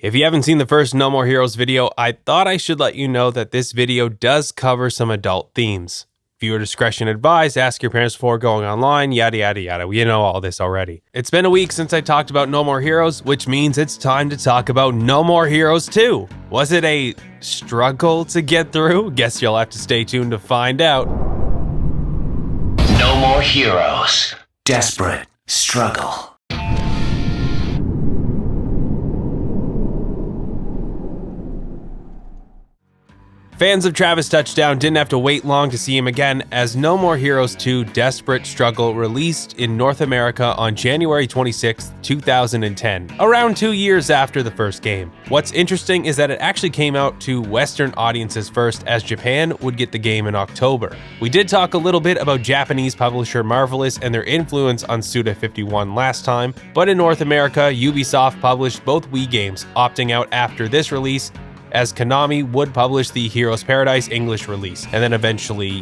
If you haven't seen the first No More Heroes video, I thought I should let you know that this video does cover some adult themes. Viewer discretion advised, ask your parents before going online, yada yada yada. You know all this already. It's been a week since I talked about No More Heroes, which means it's time to talk about No More Heroes 2. Was it a struggle to get through? Guess you'll have to stay tuned to find out. No More Heroes. Desperate struggle. Fans of Travis Touchdown didn't have to wait long to see him again, as No More Heroes 2 Desperate Struggle released in North America on January 26, 2010, around 2 years after the first game. What's interesting is that it actually came out to Western audiences first, as Japan would get the game in October. We did talk a little bit about Japanese publisher Marvelous and their influence on Suda51 last time, but in North America, Ubisoft published both Wii games, opting out after this release, as Konami would publish the Heroes Paradise English release, and then eventually,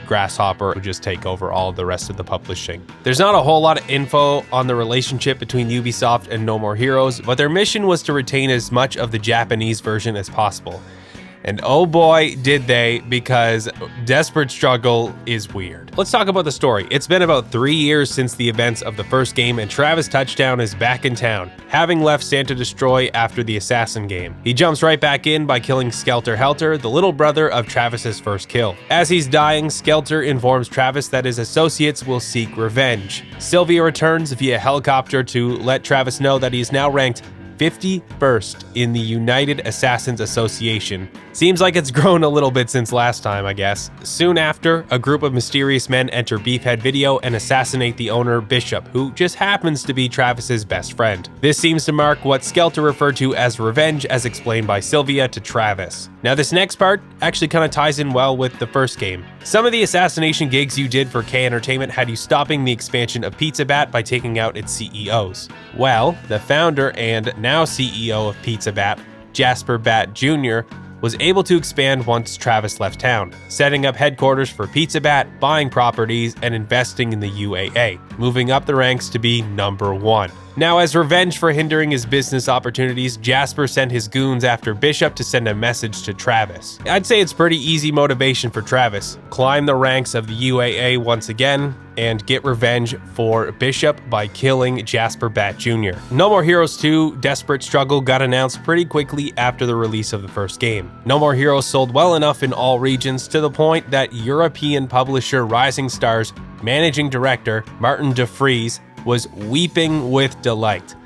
Grasshopper would just take over all of the rest of the publishing. There's not a whole lot of info on the relationship between Ubisoft and No More Heroes, but their mission was to retain as much of the Japanese version as possible. And oh boy, did they, because Desperate Struggle is weird. Let's talk about the story. It's been about 3 years since the events of the first game, and Travis Touchdown is back in town, having left Santa Destroy after the Assassin game. He jumps right back in by killing Skelter Helter, the little brother of Travis's first kill. As he's dying, Skelter informs Travis that his associates will seek revenge. Sylvia returns via helicopter to let Travis know that he's now ranked 51st in the United Assassins Association. Seems like it's grown a little bit since last time, I guess. Soon after, a group of mysterious men enter Beefhead Video and assassinate the owner, Bishop, who just happens to be Travis's best friend. This seems to mark what Skelter referred to as revenge, as explained by Sylvia to Travis. Now, this next part actually kind of ties in well with the first game. Some of the assassination gigs you did for K Entertainment had you stopping the expansion of Pizza Bat by taking out its CEOs. Well, the founder and now CEO of Pizza Bat, Jasper Bat Jr., was able to expand once Travis left town, setting up headquarters for Pizza Bat, buying properties, and investing in the UAA, moving up the ranks to be #1. Now, as revenge for hindering his business opportunities, Jasper sent his goons after Bishop to send a message to Travis. I'd say it's pretty easy motivation for Travis. Climb the ranks of the UAA once again, and get revenge for Bishop by killing Jasper Bat Jr. No More Heroes 2 Desperate Struggle got announced pretty quickly after the release of the first game. No More Heroes sold well enough in all regions to the point that European publisher Rising Star's managing director, Martin de Vries, was weeping with delight.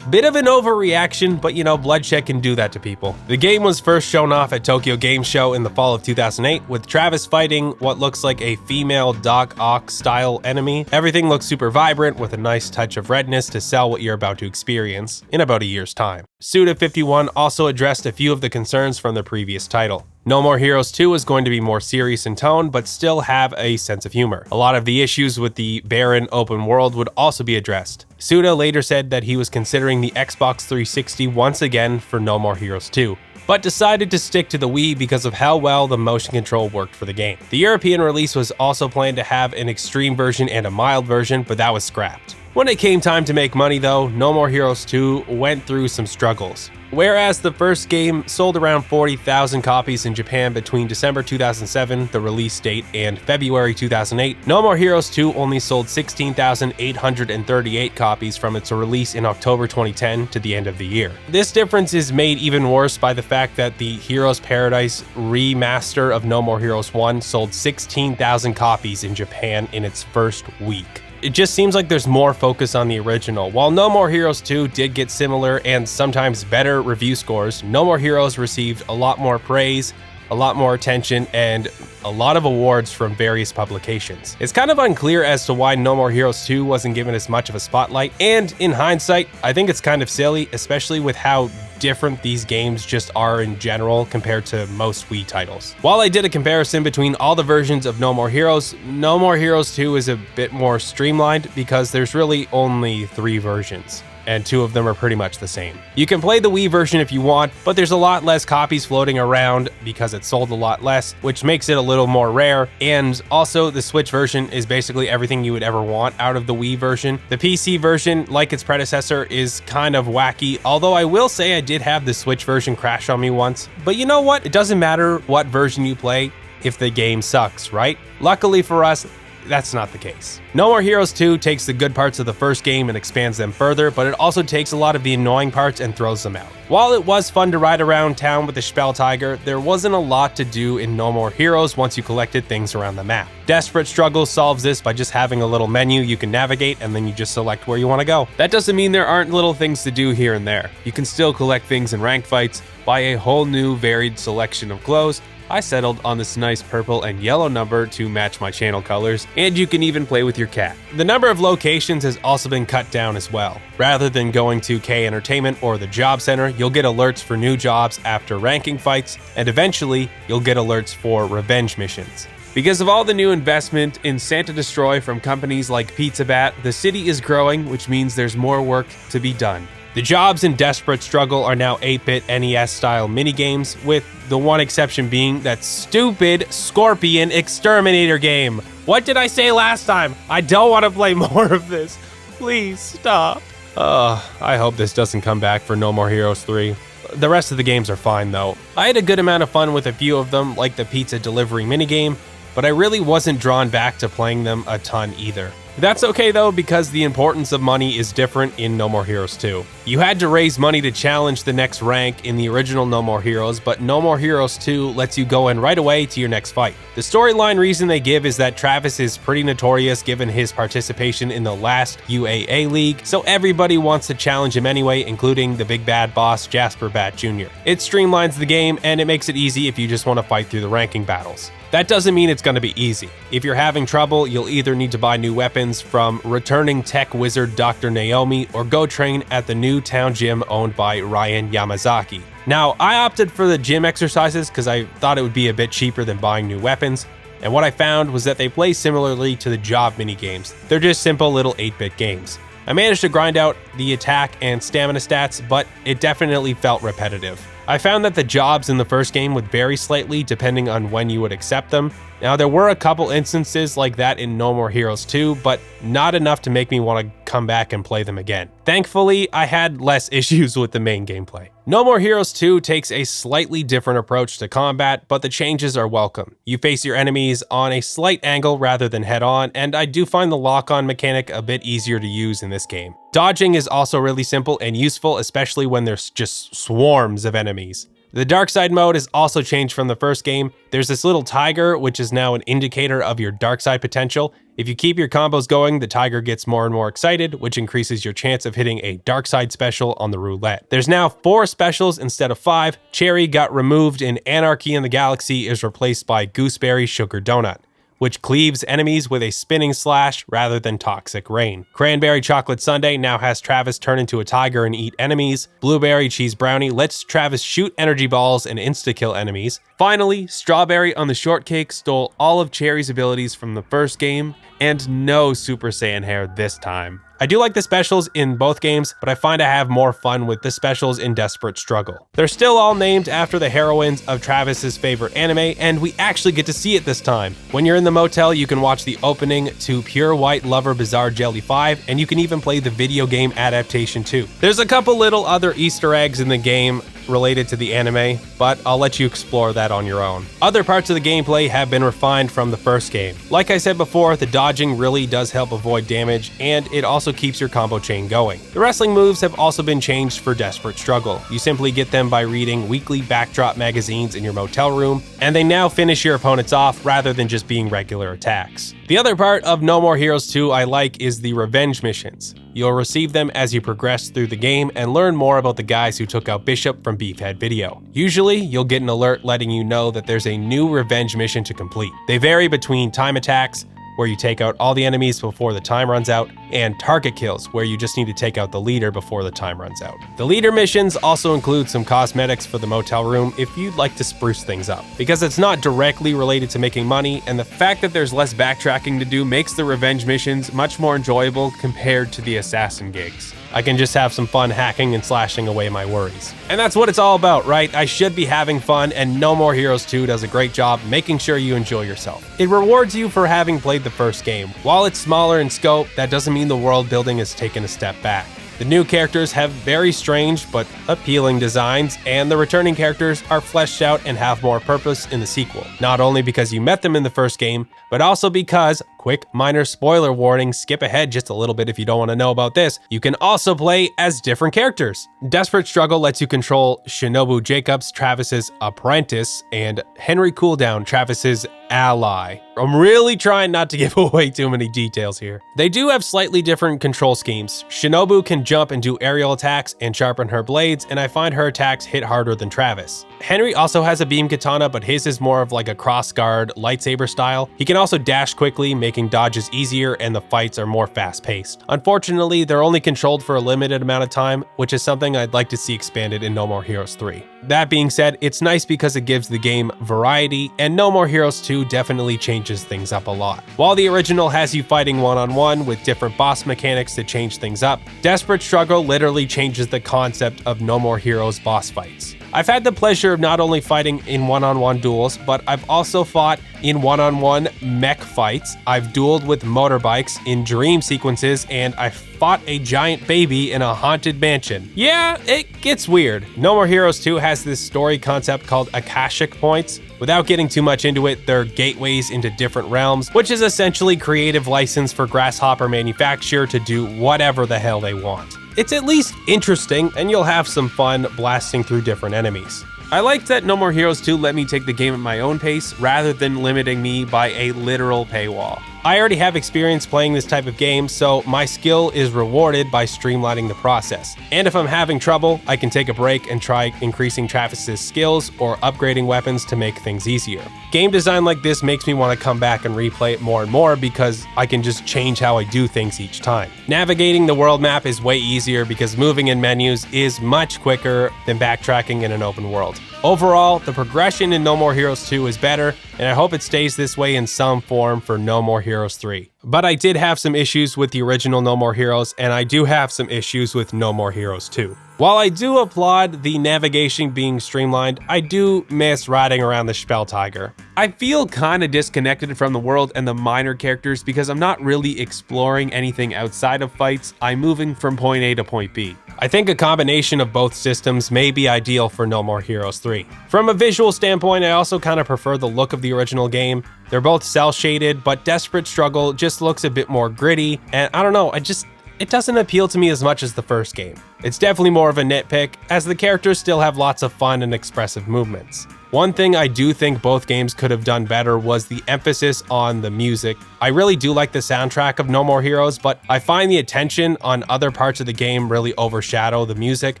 Bit of an overreaction, but bloodshed can do that to people. The game was first shown off at Tokyo Game Show in the fall of 2008, with Travis fighting what looks like a female Doc Ock style enemy. Everything looks super vibrant with a nice touch of redness to sell what you're about to experience in about a year's time. Suda51 also addressed a few of the concerns from the previous title. No More Heroes 2 is going to be more serious in tone, but still have a sense of humor. A lot of the issues with the barren open world would also be addressed. Suda later said that he was considering the Xbox 360 once again for No More Heroes 2, but decided to stick to the Wii because of how well the motion control worked for the game. The European release was also planned to have an extreme version and a mild version, but that was scrapped. When it came time to make money though, No More Heroes 2 went through some struggles. Whereas the first game sold around 40,000 copies in Japan between December 2007, the release date, and February 2008, No More Heroes 2 only sold 16,838 copies from its release in October 2010 to the end of the year. This difference is made even worse by the fact that the Heroes Paradise remaster of No More Heroes 1 sold 16,000 copies in Japan in its first week. It just seems like there's more focus on the original. While No More Heroes 2 did get similar and sometimes better review scores, No More Heroes received a lot more praise, a lot more attention, and a lot of awards from various publications. It's kind of unclear as to why No More Heroes 2 wasn't given as much of a spotlight, and in hindsight, I think it's kind of silly, especially with how different these games just are in general compared to most Wii titles. While I did a comparison between all the versions of No More Heroes 2 is a bit more streamlined because there's really only 3 versions. and 2 of them are pretty much the same. You can play the Wii version if you want, but there's a lot less copies floating around because it sold a lot less, which makes it a little more rare, and also the Switch version is basically everything you would ever want out of the Wii version. The PC version, like its predecessor, is kind of wacky, although I will say I did have the Switch version crash on me once. But you know what? It doesn't matter what version you play if the game sucks, right? Luckily for us, that's not the case. No More Heroes 2 takes the good parts of the first game and expands them further, but it also takes a lot of the annoying parts and throws them out. While it was fun to ride around town with the Spell Tiger, there wasn't a lot to do in No More Heroes once you collected things around the map. Desperate Struggle solves this by just having a little menu you can navigate and then you just select where you want to go. That doesn't mean there aren't little things to do here and there. You can still collect things in ranked fights, buy a whole new varied selection of clothes. I settled on this nice purple and yellow number to match my channel colors, and you can even play with your cat. The number of locations has also been cut down as well. Rather than going to K Entertainment or the Job Center, you'll get alerts for new jobs after ranking fights, and eventually, you'll get alerts for revenge missions. Because of all the new investment in Santa Destroy from companies like Pizza Bat, the city is growing, which means there's more work to be done. The jobs in Desperate Struggle are now 8-bit NES-style minigames, with the one exception being that stupid Scorpion Exterminator game. What did I say last time? I don't want to play more of this. Please stop. I hope this doesn't come back for No More Heroes 3. The rest of the games are fine though. I had a good amount of fun with a few of them, like the pizza delivery minigame, but I really wasn't drawn back to playing them a ton either. That's okay though, because the importance of money is different in No More Heroes 2. You had to raise money to challenge the next rank in the original No More Heroes, but No More Heroes 2 lets you go in right away to your next fight. The storyline reason they give is that Travis is pretty notorious given his participation in the last UAA League, so everybody wants to challenge him anyway, including the big bad boss Jasper Bat Jr. It streamlines the game, and it makes it easy if you just want to fight through the ranking battles. That doesn't mean it's going to be easy. If you're having trouble, you'll either need to buy new weapons from returning tech wizard Dr. Naomi or go train at the new town gym owned by Ryan Yamazaki. Now, I opted for the gym exercises because I thought it would be a bit cheaper than buying new weapons, and what I found was that they play similarly to the job minigames. They're just simple little 8-bit games. I managed to grind out the attack and stamina stats, but it definitely felt repetitive. I found that the jobs in the first game would vary slightly depending on when you would accept them. Now, there were a couple instances like that in No More Heroes 2, but not enough to make me want to come back and play them again. Thankfully, I had less issues with the main gameplay. No More Heroes 2 takes a slightly different approach to combat, but the changes are welcome. You face your enemies on a slight angle rather than head-on, and I do find the lock-on mechanic a bit easier to use in this game. Dodging is also really simple and useful, especially when there's just swarms of enemies. The dark side mode is also changed from the first game. There's this little tiger, which is now an indicator of your dark side potential. If you keep your combos going, the tiger gets more and more excited, which increases your chance of hitting a dark side special on the roulette. There's now 4 specials instead of 5. Cherry got removed and Anarchy in the Galaxy is replaced by Gooseberry Sugar Donut, which cleaves enemies with a spinning slash rather than toxic rain. Cranberry Chocolate Sundae now has Travis turn into a tiger and eat enemies. Blueberry Cheese Brownie lets Travis shoot energy balls and insta-kill enemies. Finally, Strawberry on the Shortcake stole all of Cherry's abilities from the first game, and no Super Saiyan hair this time. I do like the specials in both games, but I find I have more fun with the specials in Desperate Struggle. They're still all named after the heroines of Travis's favorite anime, and we actually get to see it this time. When you're in the motel, you can watch the opening to Pure White Lover Bizarre Jelly 5, and you can even play the video game adaptation too. There's a couple little other Easter eggs in the game related to the anime, but I'll let you explore that on your own. Other parts of the gameplay have been refined from the first game. Like I said before, the dodging really does help avoid damage, and it also keeps your combo chain going. The wrestling moves have also been changed for Desperate Struggle. You simply get them by reading weekly backdrop magazines in your motel room, and they now finish your opponents off rather than just being regular attacks. The other part of No More Heroes 2 I like is the revenge missions. You'll receive them as you progress through the game and learn more about the guys who took out Bishop from Beefhead Video. Usually, you'll get an alert letting you know that there's a new revenge mission to complete. They vary between time attacks, where you take out all the enemies before the time runs out, and target kills, where you just need to take out the leader before the time runs out. The leader missions also include some cosmetics for the motel room if you'd like to spruce things up. Because it's not directly related to making money, and the fact that there's less backtracking to do makes the revenge missions much more enjoyable compared to the assassin gigs. I can just have some fun hacking and slashing away my worries. And that's what it's all about, right? I should be having fun, and No More Heroes 2 does a great job making sure you enjoy yourself. It rewards you for having played the first game. While it's smaller in scope, that doesn't mean the world building has taken a step back. The new characters have very strange but appealing designs, and the returning characters are fleshed out and have more purpose in the sequel. Not only because you met them in the first game, but also because, quick minor spoiler warning, skip ahead just a little bit if you don't want to know about this, you can also play as different characters. Desperate Struggle lets you control Shinobu Jacobs, Travis's apprentice, and Henry Cooldown, Travis's ally. I'm really trying not to give away too many details here. They do have slightly different control schemes. Shinobu can jump and do aerial attacks and sharpen her blades, and I find her attacks hit harder than Travis. Henry also has a beam katana, but his is more of like a cross-guard lightsaber style. He can also dash quickly, making dodges easier, and the fights are more fast-paced. Unfortunately, they're only controlled for a limited amount of time, which is something I'd like to see expanded in No More Heroes 3. That being said, it's nice because it gives the game variety, and No More Heroes 2 definitely changes things up a lot. While the original has you fighting one-on-one with different boss mechanics to change things up, Desperate Struggle literally changes the concept of No More Heroes boss fights. I've had the pleasure of not only fighting in one-on-one duels, but I've also fought in one-on-one mech fights. I've dueled with motorbikes in dream sequences, and I fought a giant baby in a haunted mansion. Yeah, it gets weird. No More Heroes 2 has this story concept called Akashic Points. Without getting too much into it, they're gateways into different realms, which is essentially creative license for Grasshopper Manufacture to do whatever the hell they want. It's at least interesting, and you'll have some fun blasting through different enemies. I liked that No More Heroes 2 let me take the game at my own pace rather than limiting me by a literal paywall. I already have experience playing this type of game, so my skill is rewarded by streamlining the process. And if I'm having trouble, I can take a break and try increasing Travis's skills or upgrading weapons to make things easier. Game design like this makes me want to come back and replay it more and more because I can just change how I do things each time. Navigating the world map is way easier because moving in menus is much quicker than backtracking in an open world. Overall, the progression in No More Heroes 2 is better, and I hope it stays this way in some form for No More Heroes 3. But I did have some issues with the original No More Heroes, and I do have some issues with No More Heroes 2. While I do applaud the navigation being streamlined, I do miss riding around the Spelltiger. I feel kinda disconnected from the world and the minor characters because I'm not really exploring anything outside of fights. I'm moving from point A to point B. I think a combination of both systems may be ideal for No More Heroes 3. From a visual standpoint, I also kind of prefer the look of the original game. They're both cel-shaded, but Desperate Struggle just looks a bit more gritty, and I don't know, it doesn't appeal to me as much as the first game. It's definitely more of a nitpick, as the characters still have lots of fun and expressive movements. One thing I do think both games could have done better was the emphasis on the music. I really do like the soundtrack of No More Heroes, but I find the attention on other parts of the game really overshadow the music,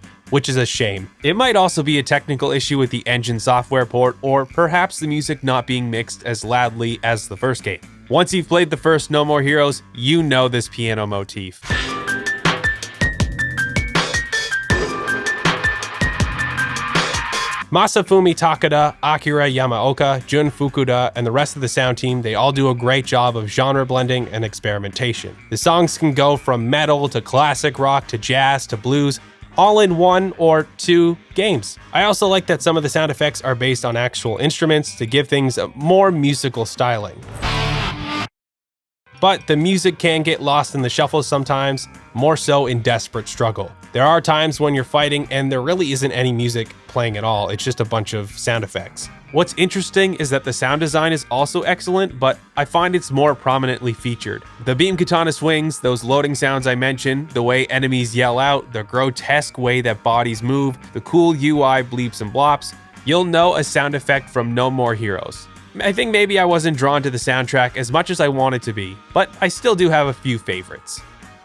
which is a shame. It might also be a technical issue with the engine software port, or perhaps the music not being mixed as loudly as the first game. Once you've played the first No More Heroes, you know this piano motif. Masafumi Takada, Akira Yamaoka, Jun Fukuda, and the rest of the sound team, they all do a great job of genre blending and experimentation. The songs can go from metal to classic rock to jazz to blues, all in one or two games. I also like that some of the sound effects are based on actual instruments to give things a more musical styling. But the music can get lost in the shuffle sometimes, more so in Desperate Struggle. There are times when you're fighting and there really isn't any music playing at all, it's just a bunch of sound effects. What's interesting is that the sound design is also excellent, but I find it's more prominently featured. The beam katana swings, those loading sounds I mentioned, the way enemies yell out, the grotesque way that bodies move, the cool UI bleeps and blops, you'll know a sound effect from No More Heroes. I think maybe I wasn't drawn to the soundtrack as much as I wanted to be, but I still do have a few favorites.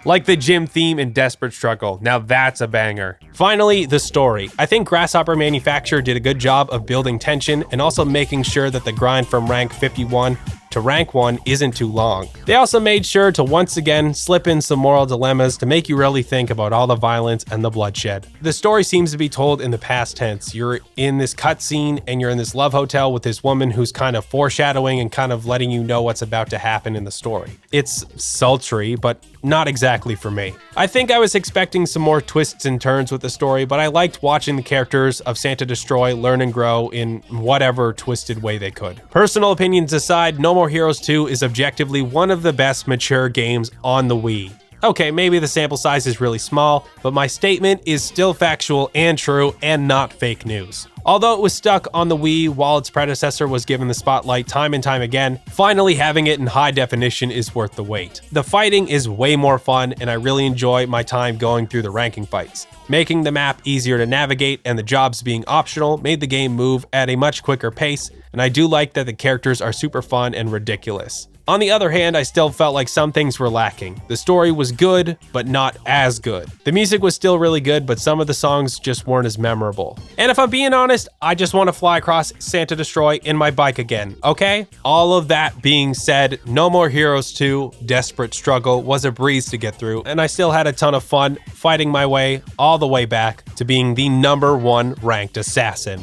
Like the gym theme in Desperate Struggle, now that's a banger. Finally, the story. I think Grasshopper Manufacture did a good job of building tension and also making sure that the grind from rank 51 to rank 1 isn't too long. They also made sure to once again slip in some moral dilemmas to make you really think about all the violence and the bloodshed. The story seems to be told in the past tense. You're in this cutscene and you're in this love hotel with this woman who's kind of foreshadowing and kind of letting you know what's about to happen in the story. It's sultry, but not exactly for me. I think I was expecting some more twists and turns with the story, but I liked watching the characters of Santa Destroy learn and grow in whatever twisted way they could. Personal opinions aside, No More Heroes 2 is objectively one of the best mature games on the Wii. Okay, maybe the sample size is really small, but my statement is still factual and true and not fake news. Although it was stuck on the Wii while its predecessor was given the spotlight time and time again, finally having it in high definition is worth the wait. The fighting is way more fun, and I really enjoy my time going through the ranking fights. Making the map easier to navigate and the jobs being optional made the game move at a much quicker pace, and I do like that the characters are super fun and ridiculous. On the other hand, I still felt like some things were lacking. The story was good, but not as good. The music was still really good, but some of the songs just weren't as memorable. And if I'm being honest, I just want to fly across Santa Destroy in my bike again, okay? All of that being said, No More Heroes 2 Desperate Struggle was a breeze to get through, and I still had a ton of fun fighting my way all the way back to being the #1 ranked assassin.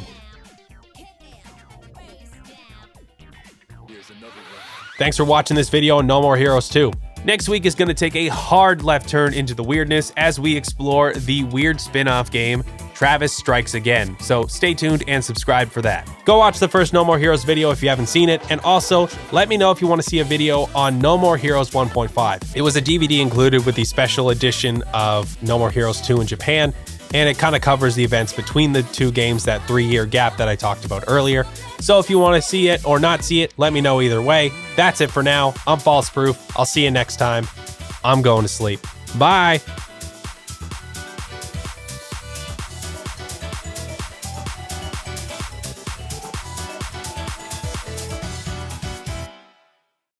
Thanks for watching this video on No More Heroes 2. Next week is going to take a hard left turn into the weirdness as we explore the weird spin-off game, Travis Strikes Again. So stay tuned and subscribe for that. Go watch the first No More Heroes video if you haven't seen it, and also let me know if you want to see a video on No More Heroes 1.5. It was a DVD included with the special edition of No More Heroes 2 in Japan, and it kind of covers the events between the two games, that 3-year gap that I talked about earlier. So if you want to see it or not see it, let me know either way. That's it for now. I'm FalseProof. I'll see you next time. I'm going to sleep. Bye.